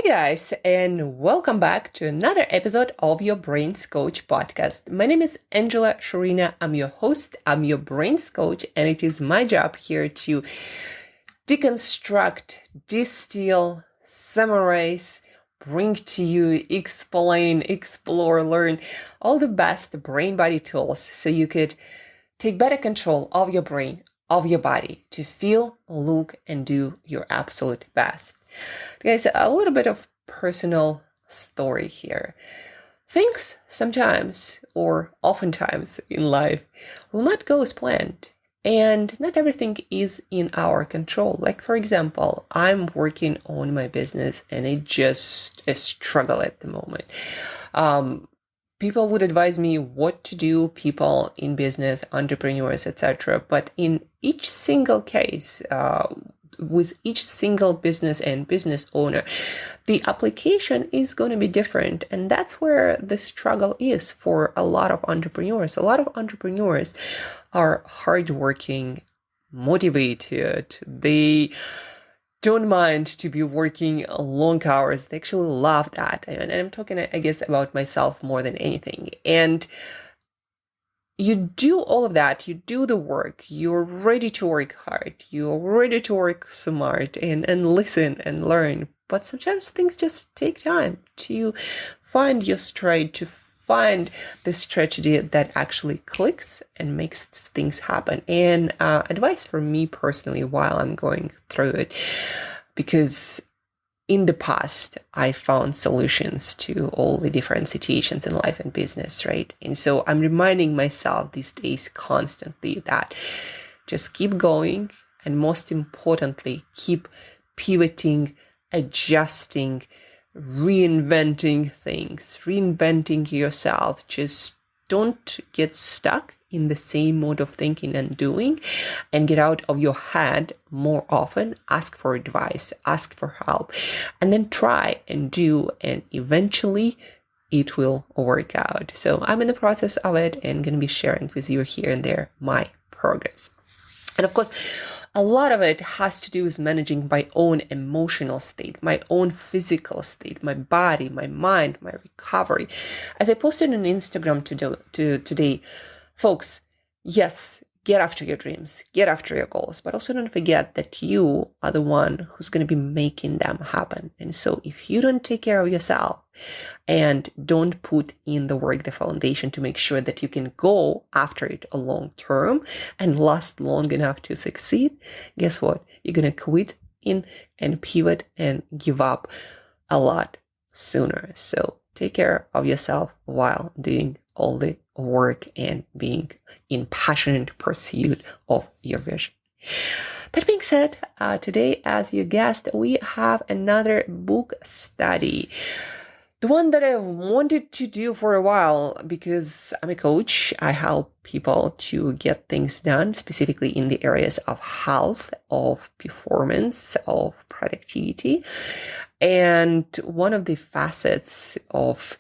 guys, and welcome back to another episode of your Brains Coach podcast. My name is Angela Shurina. I'm your host, I'm your Brains Coach, and it is my job here to deconstruct, distill, summarize, bring to you, explain, explore, learn all the best brain body tools so you could take better control of your brain, of your body, to feel, look, and do your absolute best. Guys, a little bit of personal story here. Things sometimes or oftentimes in life will not go as planned, and not everything is in our control. Like, for example, I'm working on my business and it just a struggle at the moment. People would advise me what to do, people in business, entrepreneurs, etc. But in each single case, with each single business and business owner, the application is going to be different. And that's where the struggle is for a lot of entrepreneurs. A lot of entrepreneurs are hardworking, motivated. They don't mind to be working long hours. They actually love that. And I'm talking, I guess, about myself more than anything. And you do all of that, you do the work, you're ready to work hard, you're ready to work smart and listen and learn. But sometimes things just take time to find your stride, to find the strategy that actually clicks and makes things happen. And advice for me personally while I'm going through it, because in the past, I found solutions to all the different situations in life and business, right? And so I'm reminding myself these days constantly that just keep going, and most importantly, keep pivoting, adjusting, reinventing things, reinventing yourself. Just don't get stuck in the same mode of thinking and doing, and get out of your head more often. Ask for advice, ask for help, and then try and do, and eventually it will work out. So I'm in the process of it and going to be sharing with you here and there my progress. And of course, a lot of it has to do with managing my own emotional state, my own physical state, my body, my mind, my recovery. As I posted on Instagram today, folks, yes, get after your dreams, get after your goals, but also don't forget that you are the one who's going to be making them happen. And so if you don't take care of yourself and don't put in the work, the foundation to make sure that you can go after it a long term and last long enough to succeed, guess what? You're going to quit in and pivot and give up a lot sooner. So take care of yourself while doing all the work and being in passionate pursuit of your vision. That being said, today, as your guest, we have another book study. The one that I've wanted to do for a while, because I'm a coach. I help people to get things done, specifically in the areas of health, of performance, of productivity. And one of the facets of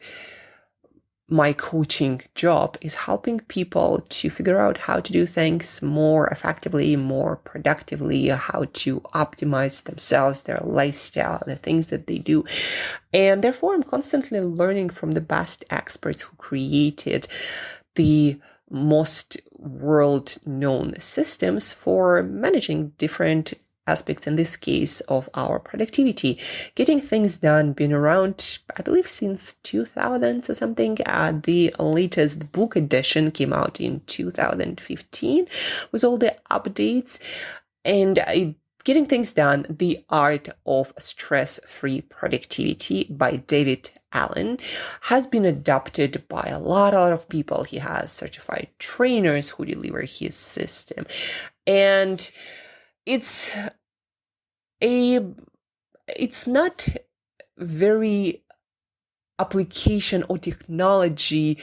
my coaching job is helping people to figure out how to do things more effectively, more productively, how to optimize themselves, their lifestyle, the things that they do. And therefore, I'm constantly learning from the best experts who created the most world-known systems for managing different aspects, in this case, of our productivity, getting things done, been around, I believe, since 2000 or something. The latest book edition came out in 2015 with all the updates. And Getting Things Done, The Art of Stress-Free Productivity by David Allen has been adopted by a lot of people. He has certified trainers who deliver his system. And it's not very application or technology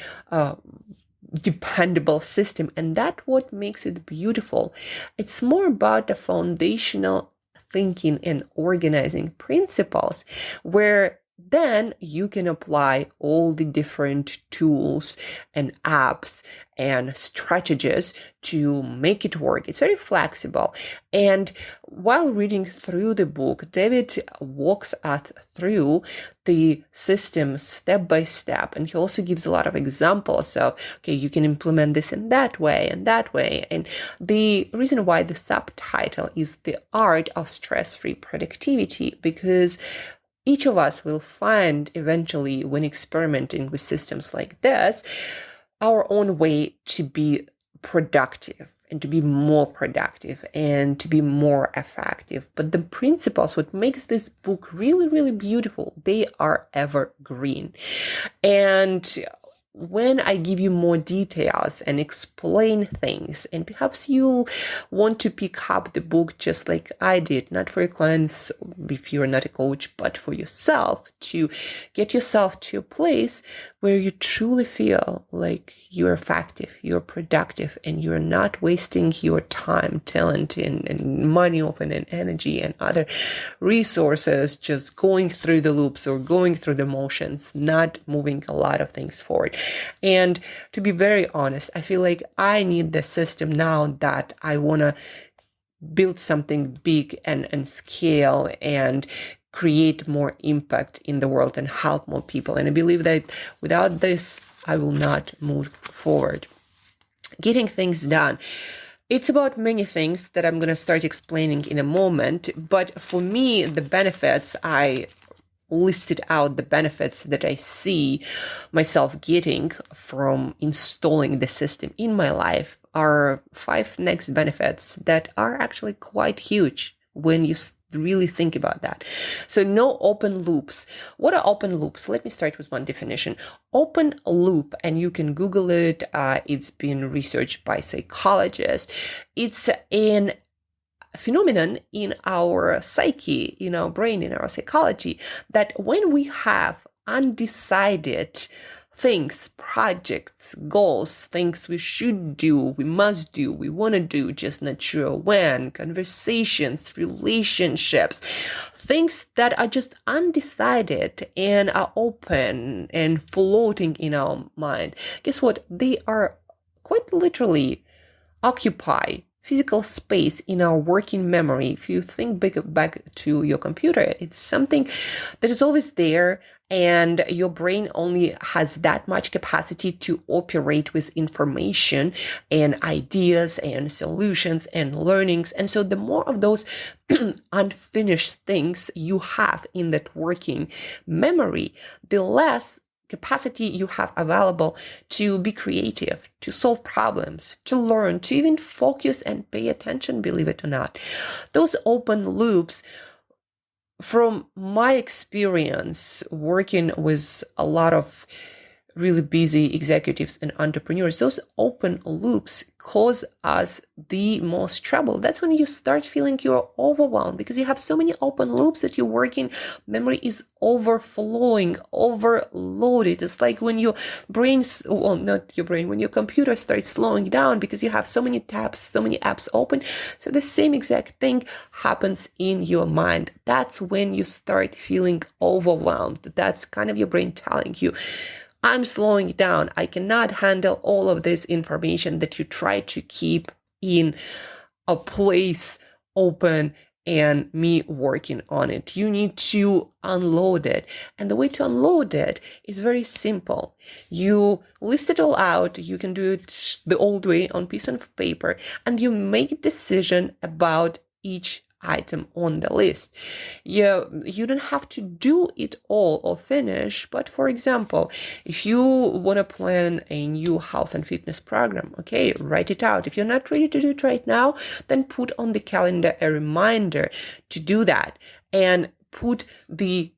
dependable system, and that's what makes it beautiful. It's more about the foundational thinking and organizing principles, where then you can apply all the different tools and apps and strategies to make it work. It's very flexible. And while reading through the book, David walks us through the system step by step. And he also gives a lot of examples of, okay, you can implement this in that way and that way. And the reason why the subtitle is The Art of Stress-Free Productivity, because each of us will find eventually, when experimenting with systems like this, our own way to be productive and to be more productive and to be more effective. But the principles, what makes this book really, really beautiful, they are evergreen. And when I give you more details and explain things, and perhaps you'll want to pick up the book just like I did, not for your clients if you're not a coach, but for yourself, to get yourself to a place where you truly feel like you're effective, you're productive, and you're not wasting your time, talent, and money often, and energy and other resources just going through the loops or going through the motions, not moving a lot of things forward. And to be very honest, I feel like I need the system now that I want to build something big and scale and create more impact in the world and help more people. And I believe that without this, I will not move forward. Getting things done. It's about many things that I'm going to start explaining in a moment. But for me, the benefits, I listed out the benefits that I see myself getting from installing the system in my life are 5 next benefits that are actually quite huge when you really think about that. So no open loops. What are open loops? Let me start with one definition. Open loop, and you can Google it. It's been researched by psychologists. It's an phenomenon in our psyche, in our brain, in our psychology, that when we have undecided things, projects, goals, things we should do, we must do, we want to do, just not sure when, conversations, relationships, things that are just undecided and are open and floating in our mind, guess what? They are quite literally occupy physical space in our working memory. If you think back to your computer, it's something that is always there, and your brain only has that much capacity to operate with information and ideas and solutions and learnings. And so the more of those unfinished things you have in that working memory, the less capacity you have available to be creative, to solve problems, to learn, to even focus and pay attention, believe it or not. Those open loops, from my experience working with a lot of really busy executives and entrepreneurs, those open loops cause us the most trouble. That's when you start feeling you're overwhelmed because you have so many open loops that your working memory is overflowing, overloaded. It's like when your brain, well, not your brain, when your computer starts slowing down because you have so many tabs, so many apps open. So the same exact thing happens in your mind. That's when you start feeling overwhelmed. That's kind of your brain telling you, I'm slowing down. I cannot handle all of this information that you try to keep in a place open and me working on it. You need to unload it. And the way to unload it is very simple. You list it all out. You can do it the old way on piece of paper, and you make a decision about each item on the list. You don't have to do it all or finish, but for example, if you want to plan a new health and fitness program, okay, write it out. If you're not ready to do it right now, then put on the calendar a reminder to do that and put the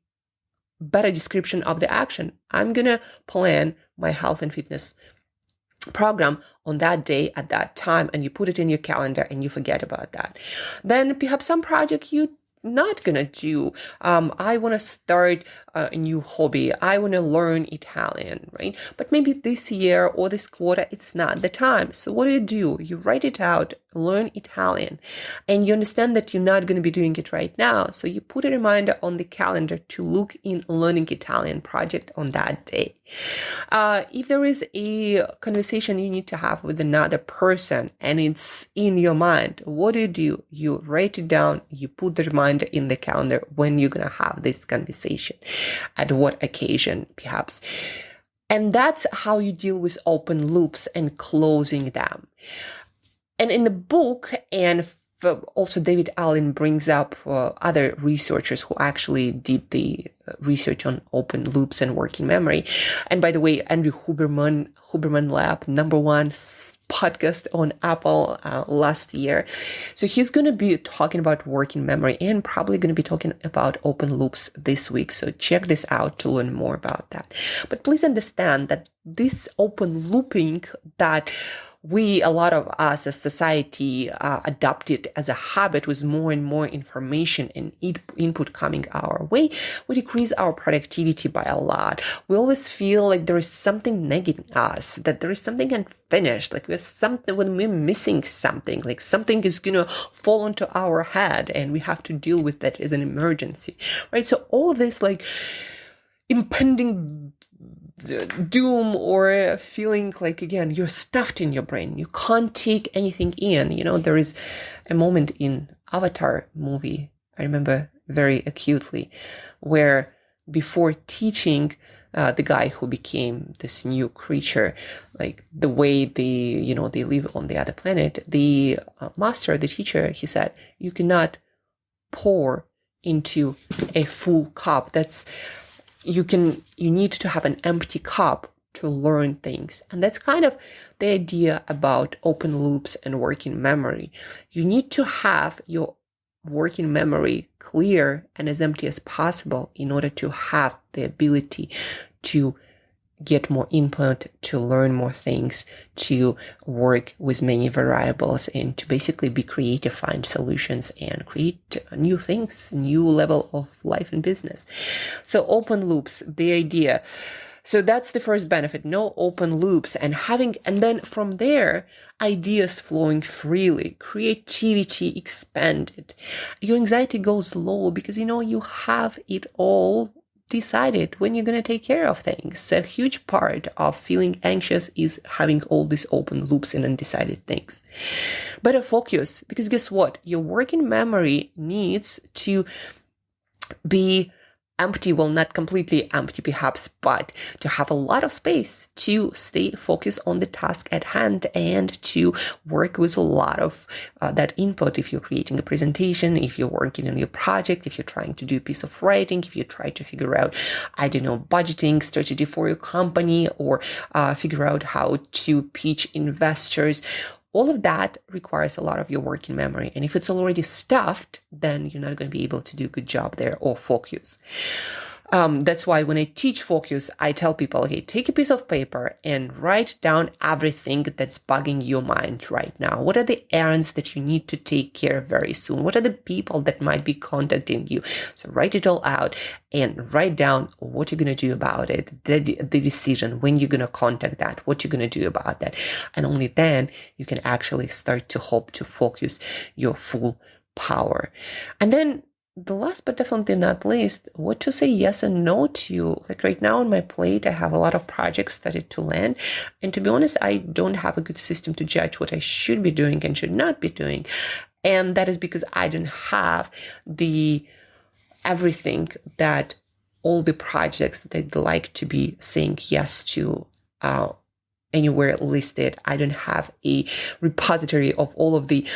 better description of the action. I'm gonna plan my health and fitness program on that day at that time, and you put it in your calendar and you forget about that. Then perhaps some project you not gonna do. I want to start a new hobby. I want to learn Italian, right? But maybe this year or this quarter, it's not the time. So what do? You write it out learn Italian, and you understand that you're not going to be doing it right now. So you put a reminder on the calendar to look in learning Italian project on that day. If there is a conversation you need to have with another person and it's in your mind, what do? You write it down, you put the reminder in the calendar when you're going to have this conversation, at what occasion perhaps. And that's how you deal with open loops and closing them. And in the book, and also David Allen brings up other researchers who actually did the research on open loops and working memory. And by the way, Andrew Huberman Lab, #1 podcast on Apple last year. So he's going to be talking about working memory and probably going to be talking about open loops this week. So check this out to learn more about that. But please understand that this open looping that a lot of us as society adopted as a habit with more and more information and input coming our way, we decrease our productivity by a lot. We always feel like there is something nagging us, that there is something unfinished, like when we're missing something, like something is going to fall onto our head and we have to deal with that as an emergency, right? So all of this like impending doom or feeling like, again, you're stuffed in your brain. You can't take anything in. There is a moment in Avatar movie, I remember very acutely, where before teaching the guy who became this new creature, like the way they live on the other planet, the master, the teacher, he said, you cannot pour into a full cup. You need to have an empty cup to learn things. And that's kind of the idea about open loops and working memory. You need to have your working memory clear and as empty as possible in order to have the ability to get more input, to learn more things, to work with many variables, and to basically be creative, find solutions, and create new things, new level of life and business. So open loops, the idea. So that's the first benefit, no open loops, and then from there, ideas flowing freely, creativity expanded. Your anxiety goes low because, you have it all decided when you're going to take care of things. A huge part of feeling anxious is having all these open loops and undecided things. Better focus, because guess what? Your working memory needs to be empty, well, not completely empty perhaps, but to have a lot of space to stay focused on the task at hand and to work with a lot of that input. If you're creating a presentation, if you're working on your project, if you're trying to do a piece of writing, if you try to figure out, budgeting strategy for your company, or figure out how to pitch investors. All of that requires a lot of your working memory. And if it's already stuffed, then you're not going to be able to do a good job there or focus. That's why when I teach focus, I tell people, okay, take a piece of paper and write down everything that's bugging your mind right now. What are the errands that you need to take care of very soon? What are the people that might be contacting you? So write it all out and write down what you're going to do about it, the decision, when you're going to contact that, what you're going to do about that. And only then you can actually start to hope to focus your full power. And then the last but definitely not least, what to say yes and no to. Like right now on my plate, I have a lot of projects started to land. And to be honest, I don't have a good system to judge what I should be doing and should not be doing. And that is because I don't have everything that all the projects that I'd like to be saying yes to anywhere listed. I don't have a repository of all of the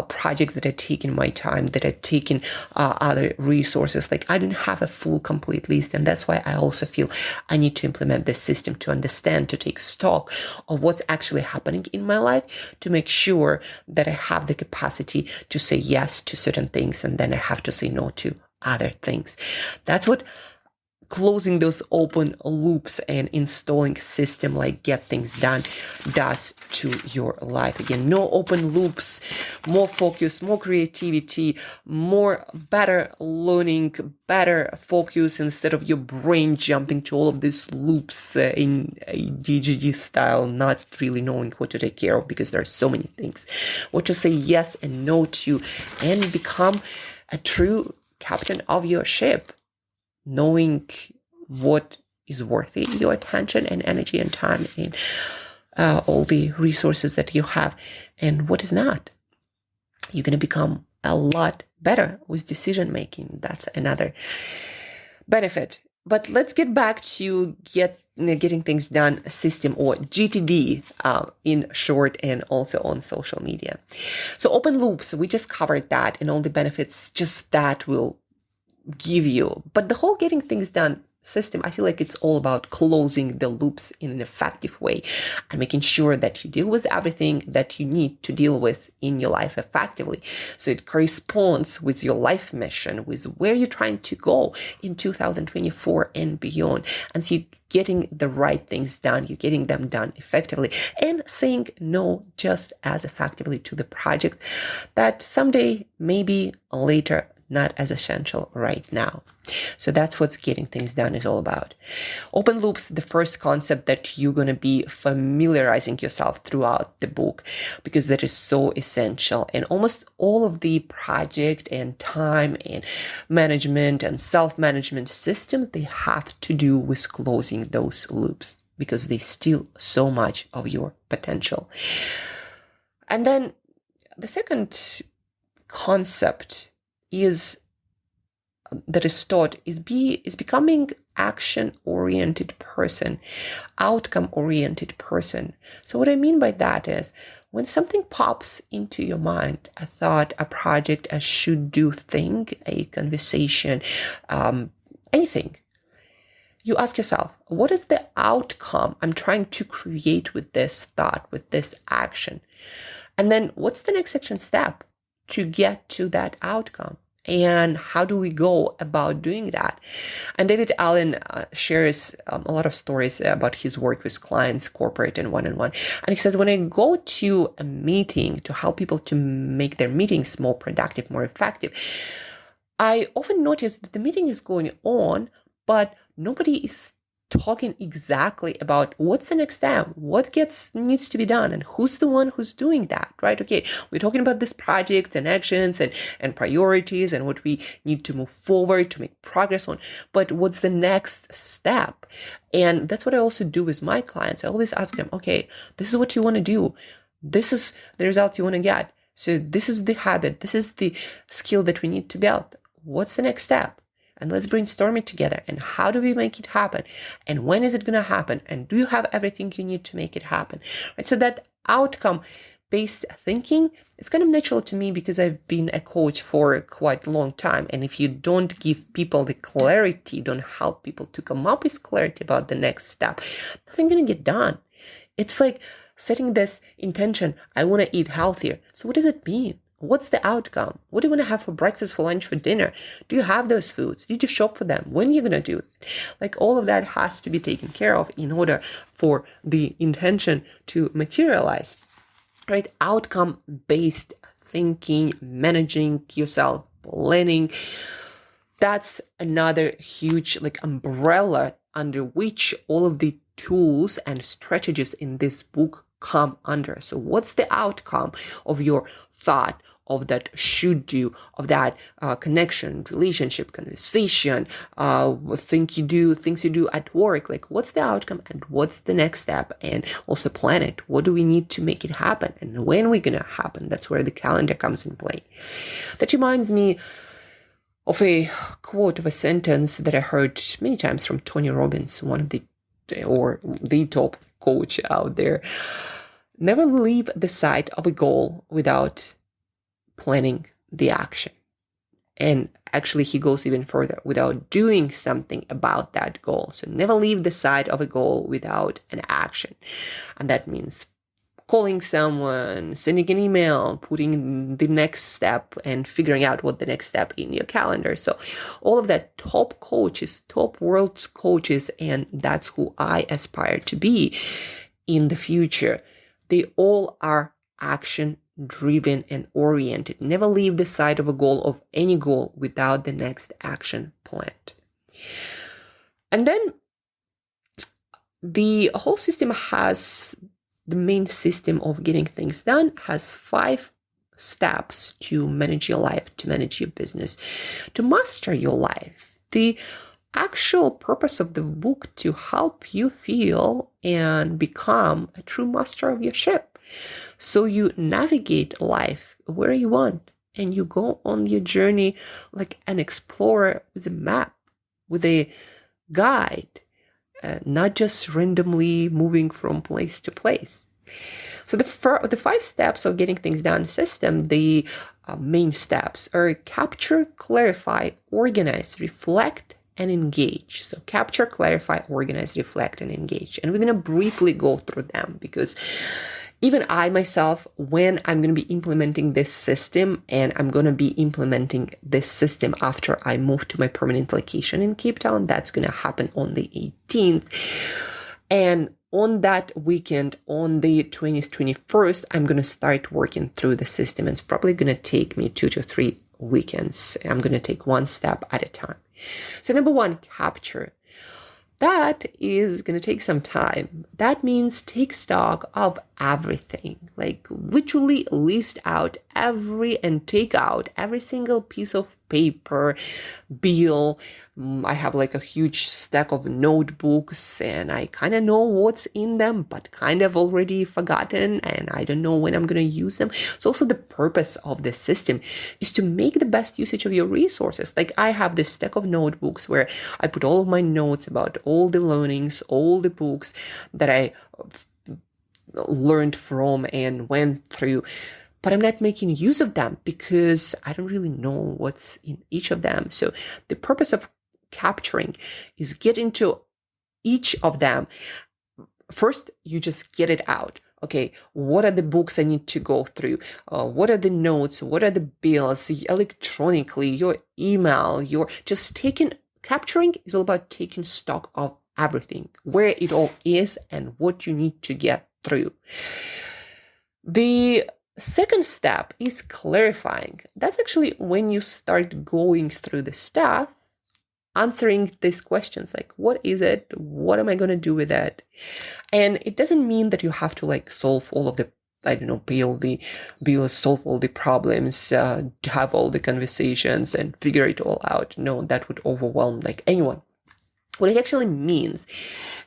projects that I've taken my time, that I've taken other resources. Like I don't have a full complete list. And that's why I also feel I need to implement this system to understand, to take stock of what's actually happening in my life, to make sure that I have the capacity to say yes to certain things and then I have to say no to other things. That's what closing those open loops and installing a system like Get Things Done does to your life. Again, no open loops, more focus, more creativity, more better learning, better focus instead of your brain jumping to all of these loops in a GTD style, not really knowing what to take care of because there are so many things, what to say yes and no to, and become a true captain of your ship, knowing what is worthy your attention and energy and time and all the resources that you have and what is not. You're going to become a lot better with decision making. That's another benefit. But let's get back to getting things done system, or GTD in short, and also on social media. So open loops, we just covered that and all the benefits just that will give you. But the whole getting things done system, I feel like it's all about closing the loops in an effective way and making sure that you deal with everything that you need to deal with in your life effectively. So it corresponds with your life mission, with where you're trying to go in 2024 and beyond. And so you're getting the right things done, you're getting them done effectively, and saying no just as effectively to the project that someday, maybe later, not as essential right now. So that's what getting things done is all about. Open loops, the first concept that you're going to be familiarizing yourself throughout the book, because that is so essential. And almost all of the project and time and management and self-management systems, they have to do with closing those loops because they steal so much of your potential. And then the second concept that is taught is becoming action-oriented person, outcome-oriented person. So what I mean by that is when something pops into your mind, a thought, a project, a should-do thing, a conversation, anything, you ask yourself, what is the outcome I'm trying to create with this thought, with this action? And then what's the next action step to get to that outcome? And how do we go about doing that? And David Allen shares a lot of stories about his work with clients, corporate and one-on-one. And he says, when I go to a meeting to help people to make their meetings more productive, more effective, I often notice that the meeting is going on, but nobody is talking exactly about what's the next step, what needs to be done, and who's the one who's doing that, right? Okay, we're talking about this project and actions and priorities and what we need to move forward to make progress on, but what's the next step? And that's what I also do with my clients. I always ask them, okay, this is what you want to do. This is the result you want to get. So this is the habit. This is the skill that we need to build. What's the next step? And let's brainstorm it together. And how do we make it happen? And when is it going to happen? And do you have everything you need to make it happen? Right? So that outcome-based thinking, it's kind of natural to me because I've been a coach for quite a long time. And if you don't give people the clarity, don't help people to come up with clarity about the next step, nothing's going to get done. It's like setting this intention, I want to eat healthier. So what does it mean? What's the outcome? What do you want to have for breakfast, for lunch, for dinner? Do you have those foods? Did you shop for them? When are you going to do it? Like all of that has to be taken care of in order for the intention to materialize, right? Outcome-based thinking, managing yourself, planning. That's another huge umbrella under which all of the tools and strategies in this book come under. So what's the outcome of your thought, of that should do, of that connection, relationship, conversation, things you do at work? Like what's the outcome and what's the next step? And also plan it. What do we need to make it happen? And when we're going to happen? That's where the calendar comes in play. That reminds me of a quote, of a sentence that I heard many times from Tony Robbins, one of the top coach out there. Never leave the sight of a goal without planning the action. And actually, he goes even further, without doing something about that goal. So never leave the sight of a goal without an action. And that means calling someone, sending an email, putting the next step and figuring out what the next step in your calendar. So all of that, top coaches, top world coaches, and that's who I aspire to be in the future. They all are action driven and oriented. Never leave the side of a goal, of any goal, without the next action planned. And then the whole system has, the main system of getting things done has 5 steps to manage your life, to manage your business, to master your life. The actual purpose of the book to help you feel and become a true master of your ship. So you navigate life where you want, and you go on your journey like an explorer with a map, with a guide, not just randomly moving from place to place. So the 5 steps of getting things done system, the main steps are capture, clarify, organize, reflect, and engage. So capture, clarify, organize, reflect, and engage. And we're going to briefly go through them, because even I myself, when I'm going to be implementing this system, and I'm going to be implementing this system after I move to my permanent location in Cape Town, that's going to happen on the 18th. And on that weekend, on the 20th, 21st, I'm going to start working through the system. It's probably going to take me 2 to 3 weekends. I'm going to take one step at a time. So number 1, capture. That is going to take some time. That means take stock of everything, like literally list out and take out every single piece of paper, bill. I have like a huge stack of notebooks, and I kind of know what's in them, but kind of already forgotten, and I don't know when I'm going to use them. So also the purpose of the system is to make the best usage of your resources. Like I have this stack of notebooks where I put all of my notes about all the learnings, all the books that I learned from and went through, but I'm not making use of them because I don't really know what's in each of them. So the purpose of capturing is get into each of them. First, you just get it out. Okay, what are the books I need to go through? What are the notes? What are the bills electronically? Your email, capturing is all about taking stock of everything, where it all is and what you need to get through. The second step is clarifying. That's actually when you start going through the stuff, answering these questions like, what is it? What am I going to do with it? And it doesn't mean that you have to like solve all of the, pay all the bills, solve all the problems, have all the conversations and figure it all out. No, that would overwhelm like anyone. What it actually means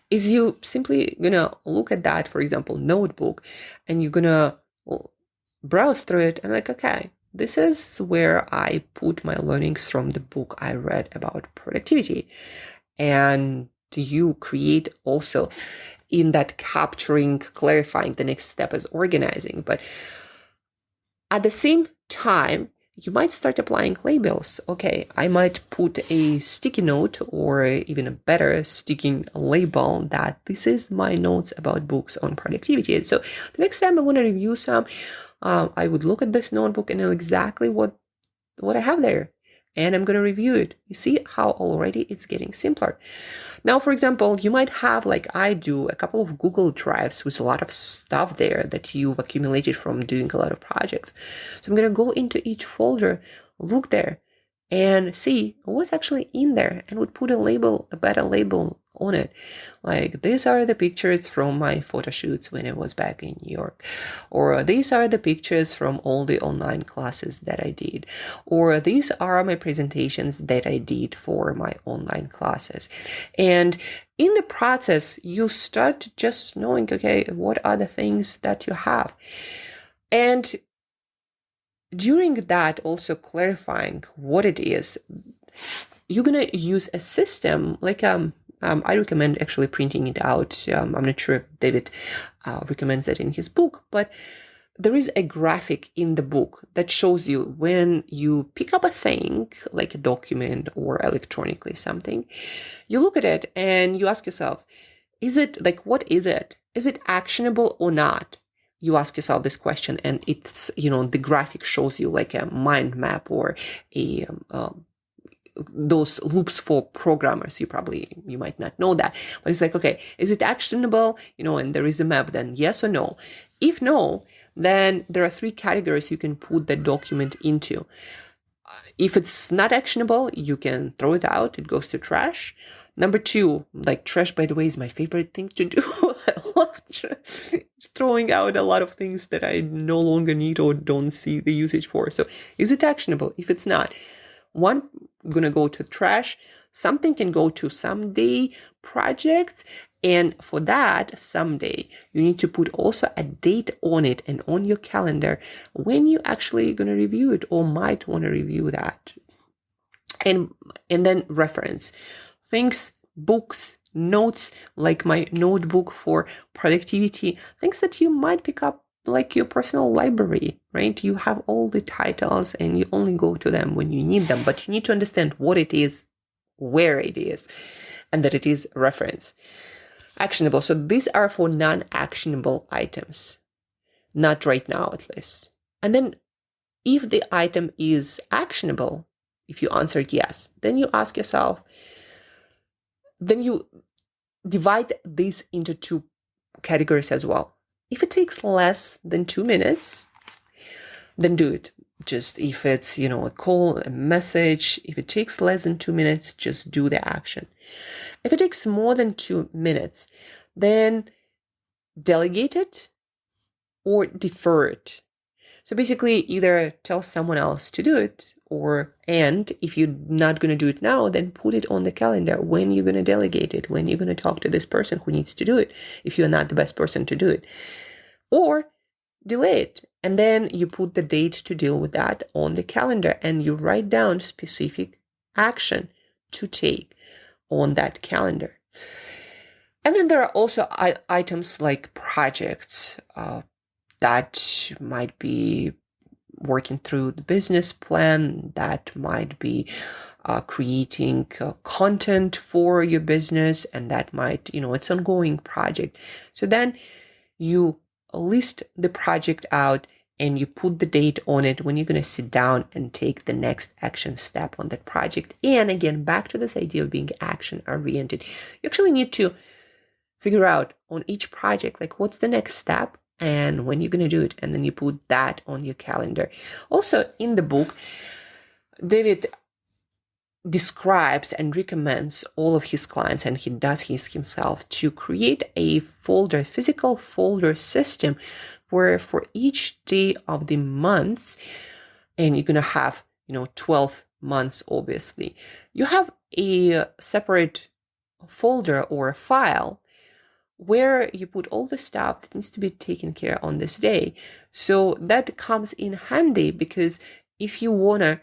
is you simply gonna look at that, for example, notebook, and you're gonna browse through it and like, okay, this is where I put my learnings from the book I read about productivity. And you create also in that capturing, clarifying, the next step is organizing. But at the same time, you might start applying labels. Okay, I might put a sticky note or even a better sticking label that this is my notes about books on productivity. And so the next time I want to review some, I would look at this notebook and know exactly what I have there. And I'm going to review it. You see how already it's getting simpler. Now, for example, you might have, like I do, a couple of Google Drives with a lot of stuff there that you've accumulated from doing a lot of projects. So I'm going to go into each folder, look there, and see what's actually in there, and would put a better label on it. Like, these are the pictures from my photo shoots when I was back in New York, or these are the pictures from all the online classes that I did, or these are my presentations that I did for my online classes. And in the process, you start just knowing, okay, what are the things that you have? And during that, also clarifying what it is, you're going to use a system like, I recommend actually printing it out. I'm not sure if David recommends that in his book, but there is a graphic in the book that shows you when you pick up a thing, like a document or electronically something, you look at it and you ask yourself, is it like, what is it? Is it actionable or not? you ask yourself this question, and it's, the graphic shows you like a mind map or a those loops for programmers. You might not know that, but it's like, okay, is it actionable? And there is a map, then yes or no. If no, then there are 3 categories you can put that document into. If it's not actionable, you can throw it out. It goes to trash. Number 2, like trash, by the way, is my favorite thing to do. I love throwing out a lot of things that I no longer need or don't see the usage for. So is it actionable? If it's not, one going to go to trash. Something can go to someday projects. And for that someday, you need to put also a date on it and on your calendar when you actually going to review it or might want to review that. And then reference things, books, notes, like my notebook for productivity, things that you might pick up like your personal library, right? You have all the titles and you only go to them when you need them, but you need to understand what it is, where it is, and that it is reference. Actionable. So these are for non-actionable items. Not right now, at least. And then if the item is actionable, if you answered yes, then you ask yourself, then you divide these into 2 categories as well. If it takes less than 2 minutes, then do it. Just if it's, a call, a message, if it takes less than 2 minutes, just do the action. If it takes more than 2 minutes, then delegate it or defer it. So basically either tell someone else to do it, and if you're not going to do it now, then put it on the calendar when you're going to delegate it, when you're going to talk to this person who needs to do it, if you're not the best person to do it. Or delay it. And then you put the date to deal with that on the calendar and you write down specific action to take on that calendar. And then there are also items like projects that might be working through the business plan, that might be creating content for your business, and that might, it's an ongoing project. So then you list the project out and you put the date on it when you're going to sit down and take the next action step on that project. And again, back to this idea of being action oriented, you actually need to figure out on each project, like what's the next step and when you're going to do it. And then you put that on your calendar. Also in the book, David describes and recommends all of his clients, and he does his himself, to create a folder, physical folder system, where for each day of the months, and you're going to have, 12 months, obviously, you have a separate folder or a file where you put all the stuff that needs to be taken care on this day. So that comes in handy, because if you want to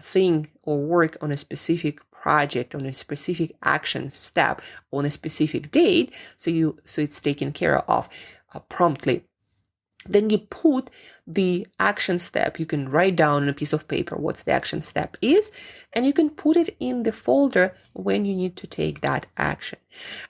think or work on a specific project, on a specific action step, on a specific date, so it's taken care of promptly, then you put the action step. You can write down on a piece of paper what the action step is, and you can put it in the folder when you need to take that action.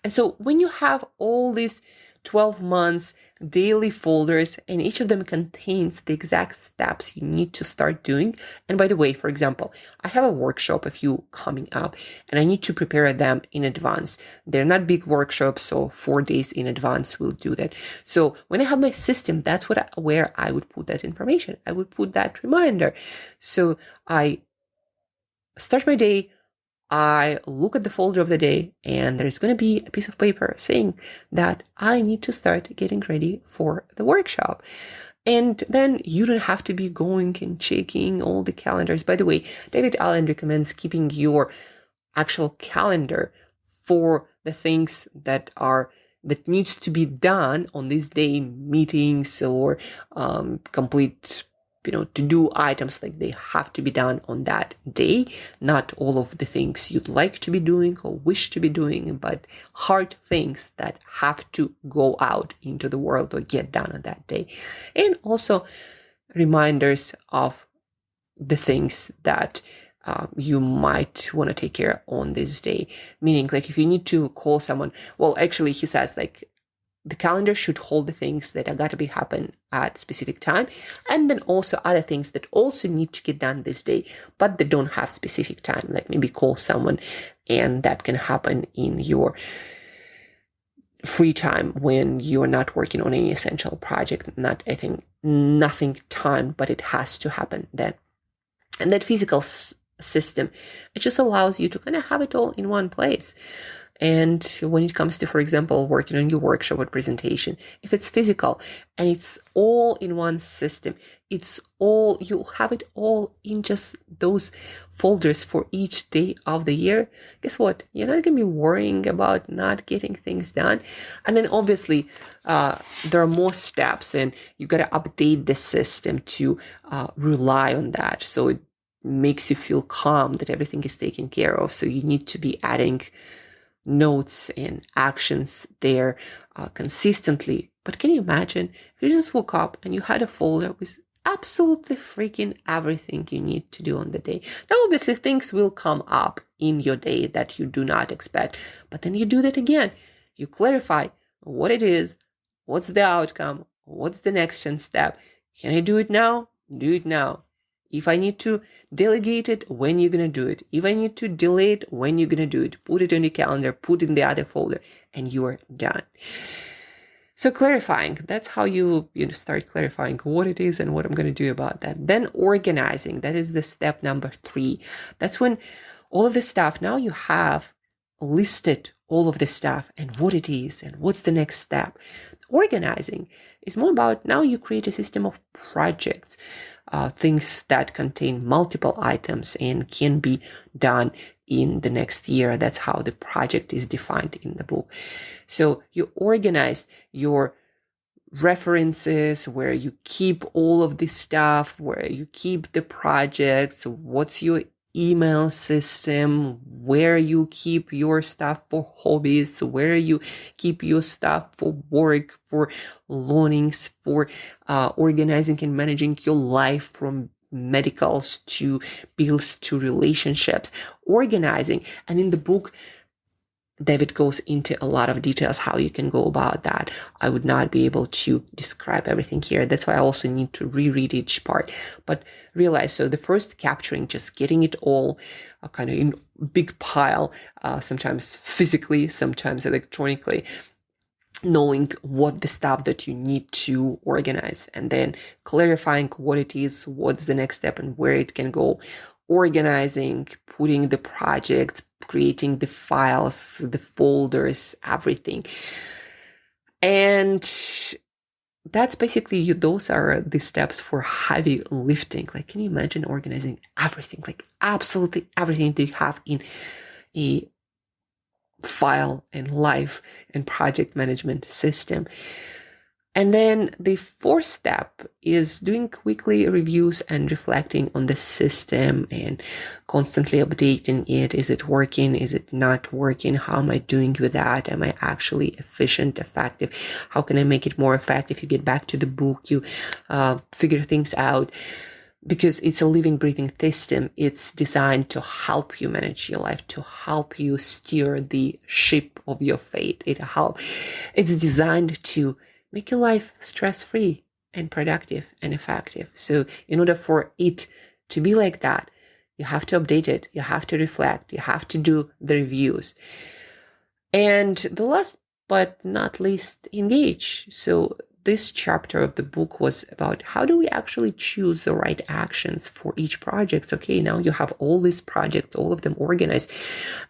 And so when you have all these 12 months daily folders, and each of them contains the exact steps you need to start doing. And by the way, for example, I have a workshop, a few coming up, and I need to prepare them in advance. They're not big workshops, so 4 days in advance we'll do that. So when I have my system, that's where I would put that information. I would put that reminder. So I start my day, I look at the folder of the day, and there's going to be a piece of paper saying that I need to start getting ready for the workshop. And then you don't have to be going and checking all the calendars. By the way, David Allen recommends keeping your actual calendar for the things that needs to be done on this day, meetings or complete to-do items, like they have to be done on that day. Not all of the things you'd like to be doing or wish to be doing, but hard things that have to go out into the world or get done on that day. And also reminders of the things that you might want to take care on this day. Meaning, like if you need to call someone, well, actually he says, like, the calendar should hold the things that are got to be happen at specific time, and then also other things that also need to get done this day, but they don't have specific time, like maybe call someone, and that can happen in your free time when you're not working on any essential project, not I think nothing time, but it has to happen then. And that physical system, it just allows you to kind of have it all in one place. And when it comes to, for example, working on your workshop or presentation, if it's physical and it's all in one system, it's all, you have it all in just those folders for each day of the year, guess what? You're not going to be worrying about not getting things done. And then obviously, there are more steps, and you got to update the system to rely on that. So it makes you feel calm that everything is taken care of. So you need to be adding notes and actions there consistently. But can you imagine if you just woke up and you had a folder with absolutely freaking everything you need to do on the day? Now, obviously, things will come up in your day that you do not expect, but then you do that again. You clarify what it is, what's the outcome, what's the next step. Can I do it now? Do it now. If I need to delegate it, when you're going to do it. If I need to delay it, when you're going to do it. Put it on your calendar, put it in the other folder, and you are done. So clarifying, that's how you start clarifying what it is and what I'm going to do about that. Then organizing, that is the step number 3. That's when all of the stuff, now you have listed all of the stuff and what it is and what's the next step. Organizing is more about, now you create a system of projects, things that contain multiple items and can be done in the next year. That's how the project is defined in the book. So you organize your references, where you keep all of this stuff, where you keep the projects, what's your email system, where you keep your stuff for hobbies, where you keep your stuff for work, for learnings, for organizing and managing your life, from medicals to bills to relationships, organizing. And in the book, David goes into a lot of details how you can go about that. I would not be able to describe everything here. That's why I also need to reread each part. But realize, so the first capturing, just getting it all kind of in big pile, sometimes physically, sometimes electronically, knowing what the stuff that you need to organize, and then clarifying what it is, what's the next step and where it can go. Organizing, putting the project, creating the files, the folders, everything. And that's basically, those are the steps for heavy lifting. Like, can you imagine organizing everything, like absolutely everything that you have in a file and life and project management system? And then the 4th step is doing weekly reviews and reflecting on the system and constantly updating it. Is it working? Is it not working? How am I doing with that? Am I actually efficient, effective? How can I make it more effective? You get back to the book, you figure things out, because it's a living, breathing system. It's designed to help you manage your life, to help you steer the ship of your fate. It's designed to make your life stress-free and productive and effective. So in order for it to be like that, you have to update it, you have to reflect, you have to do the reviews. And the last but not least, engage. So this chapter of the book was about how do we actually choose the right actions for each project. Okay, now you have all these projects, all of them organized.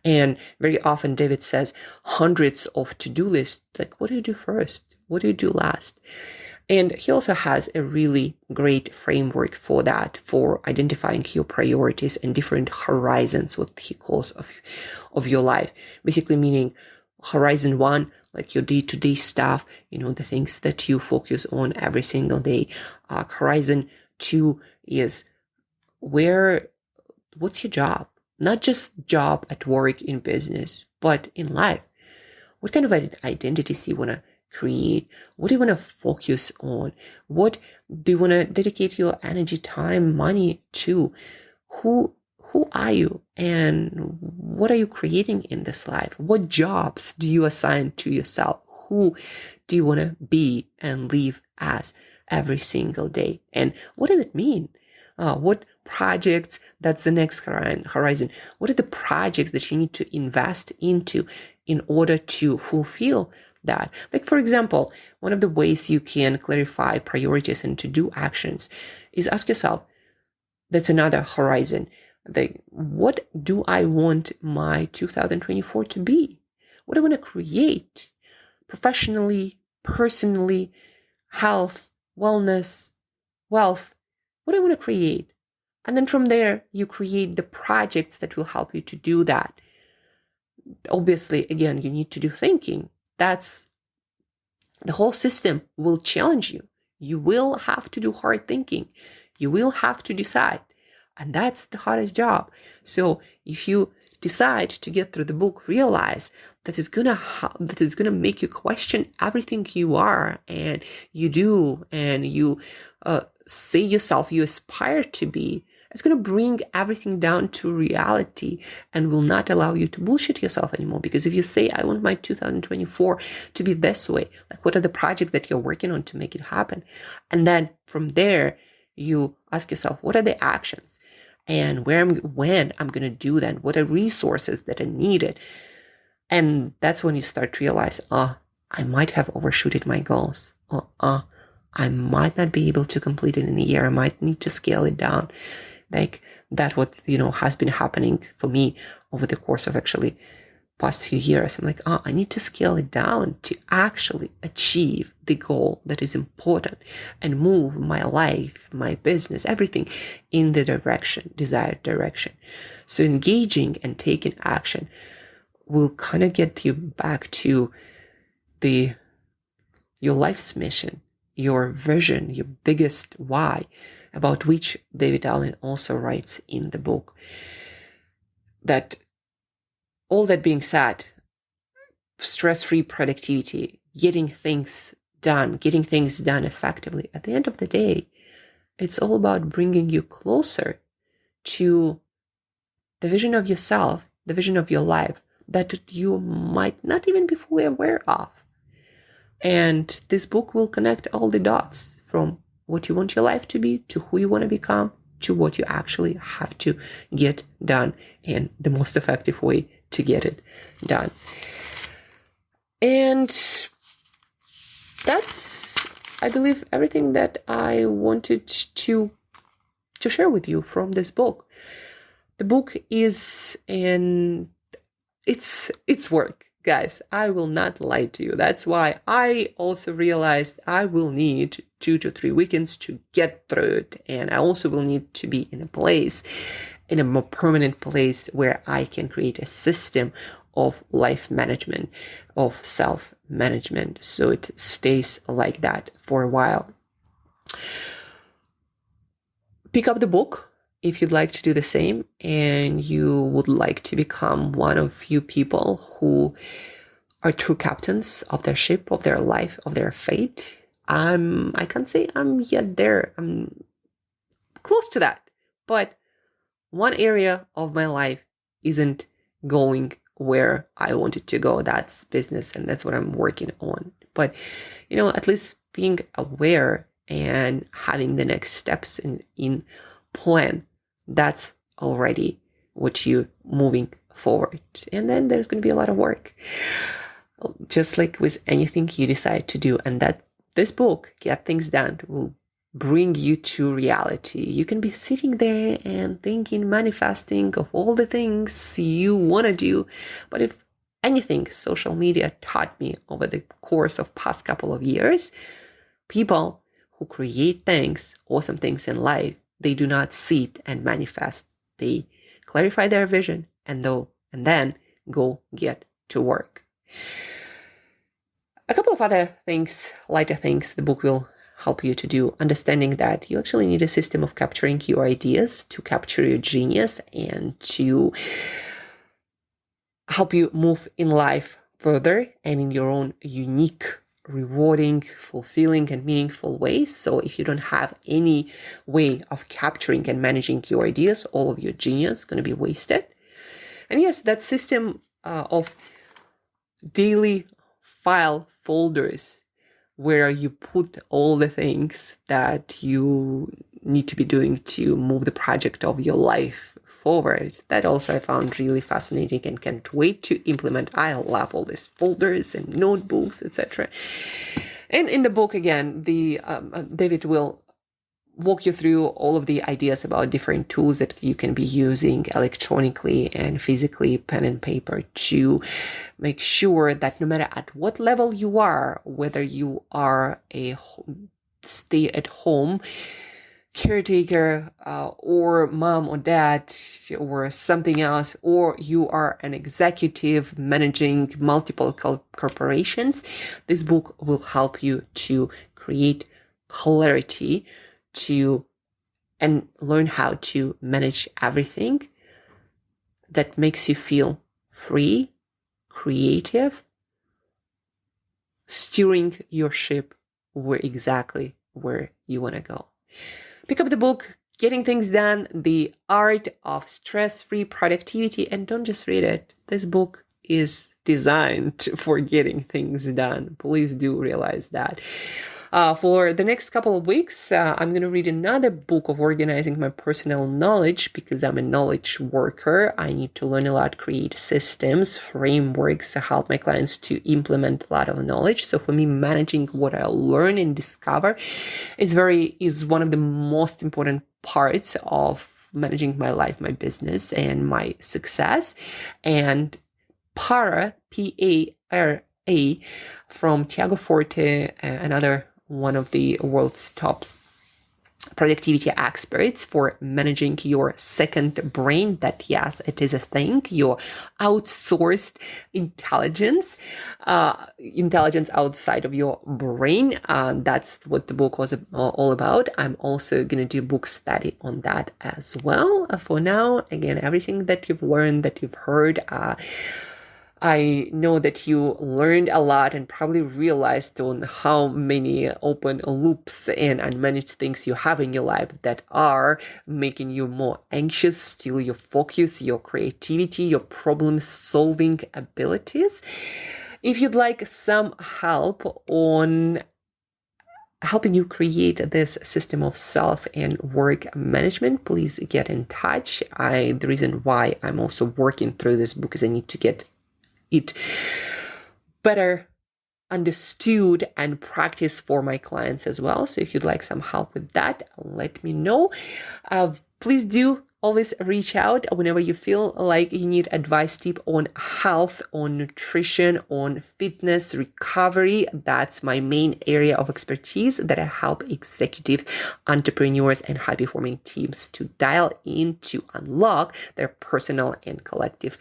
And very often David says hundreds of to-do lists. Like, what do you do first? What do you do last? And he also has a really great framework for that, for identifying your priorities and different horizons, what he calls of your life. Basically meaning horizon 1, like your day-to-day stuff, the things that you focus on every single day. Horizon 2 is what's your job? Not just job at work in business, but in life. What kind of identities you want to create? What do you want to focus on? What do you want to dedicate your energy, time, money to? Who are you, and what are you creating in this life? What jobs do you assign to yourself? Who do you want to be and live as every single day? And what does it mean? What projects, that's the next horizon. What are the projects that you need to invest into in order to fulfill that? Like, for example, one of the ways you can clarify priorities and to do actions is ask yourself, that's another horizon. What do I want my 2024 to be? What do I want to create professionally, personally, health, wellness, wealth? What do I want to create? And then from there, you create the projects that will help you to do that. Obviously, again, you need to do thinking. That's the whole system will challenge you. You will have to do hard thinking. You will have to decide. And that's the hardest job. So if you decide to get through the book, realize that it's gonna make you question everything you are and you do and you say yourself you aspire to be. It's going to bring everything down to reality and will not allow you to bullshit yourself anymore. Because if you say, I want my 2024 to be this way, like what are the projects that you're working on to make it happen? And then from there, you ask yourself, what are the actions? And when I'm going to do that? What are resources that are needed? And that's when you start to realize, I might have overshooted my goals. I might not be able to complete it in a year. I might need to scale it down. Like that what, has been happening for me over the course of actually past few years. I'm like, I need to scale it down to actually achieve the goal that is important and move my life, my business, everything in the desired direction. So engaging and taking action will kind of get you back to your life's mission, your vision, your biggest why, about which David Allen also writes in the book. That all that being said, stress-free productivity, getting things done effectively, at the end of the day, it's all about bringing you closer to the vision of yourself, the vision of your life that you might not even be fully aware of. And this book will connect all the dots from what you want your life to be, to who you want to become, to what you actually have to get done and the most effective way to get it done. And that's, I believe, everything that I wanted to share with you from this book. The book is it's work. Guys, I will not lie to you. That's why I also realized I will need 2 to 3 weekends to get through it. And I also will need to be in a more permanent place where I can create a system of life management, of self-management. So it stays like that for a while. Pick up the book if you'd like to do the same and you would like to become one of few people who are true captains of their ship, of their life, of their fate. I can't say I'm yet there. I'm close to that. But one area of my life isn't going where I want it to go. That's business, and that's what I'm working on. But, at least being aware and having the next steps in plan, that's already what you're moving forward. And then there's going to be a lot of work, just like with anything you decide to do. And that this book, Get Things Done, will bring you to reality. You can be sitting there and thinking, manifesting of all the things you want to do. But if anything social media taught me over the course of past couple of years, people who create things, awesome things in life, they do not sit and manifest. They clarify their vision and then go get to work. A couple of other things, lighter things, the book will help you to do, understanding that you actually need a system of capturing your ideas, to capture your genius, and to help you move in life further and in your own unique, rewarding, fulfilling, and meaningful ways. So if you don't have any way of capturing and managing your ideas, all of your genius is going to be wasted. And yes, that system of daily file folders where you put all the things that you need to be doing to move the project of your life forward. That also I found really fascinating and can't wait to implement. I love all these folders and notebooks, etc. And in the book, again, David will walk you through all of the ideas about different tools that you can be using electronically and physically, pen and paper, to make sure that no matter at what level you are, whether you are a stay-at-home caretaker or mom or dad or something else, or you are an executive managing multiple corporations, this book will help you to create clarity and learn how to manage everything that makes you feel free, creative, steering your ship exactly where you want to go. Pick up the book, Getting Things Done, The Art of Stress-Free Productivity, and don't just read it. This book is designed for getting things done. Please do realize that. For the next couple of weeks, I'm going to read another book of organizing my personal knowledge, because I'm a knowledge worker. I need to learn a lot, create systems, frameworks to help my clients to implement a lot of knowledge. So for me, managing what I learn and discover is one of the most important parts of managing my life, my business, and my success. And PARA, P-A-R-A, from Tiago Forte, another one of the world's top productivity experts for managing your second brain. That, yes, it is a thing, your outsourced intelligence outside of your brain. That's what the book was all about. I'm also going to do a book study on that as well. For now, again, everything that you've learned, that you've heard, I know that you learned a lot and probably realized on how many open loops and unmanaged things you have in your life that are making you more anxious, steal your focus, your creativity, your problem-solving abilities. If you'd like some help on helping you create this system of self and work management, please get in touch. The reason why I'm also working through this book is I need to get it better understood and practice for my clients as well. So if you'd like some help with that, let me know. Please do always reach out whenever you feel like you need advice, tip on health, on nutrition, on fitness, recovery. That's my main area of expertise that I help executives, entrepreneurs, and high-performing teams to dial in to unlock their personal and collective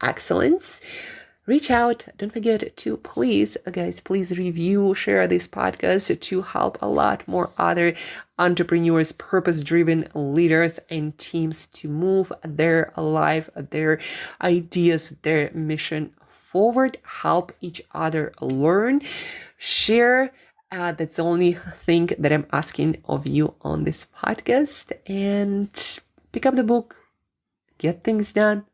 excellence. Reach out. Don't forget to please review, share this podcast to help a lot more other entrepreneurs, purpose-driven leaders, and teams to move their life, their ideas, their mission forward, help each other learn, share. That's the only thing that I'm asking of you on this podcast. And pick up the book, get things done,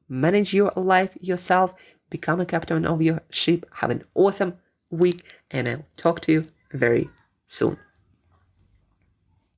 manage your life yourself, become a captain of your ship. Have an awesome week, and I'll talk to you very soon.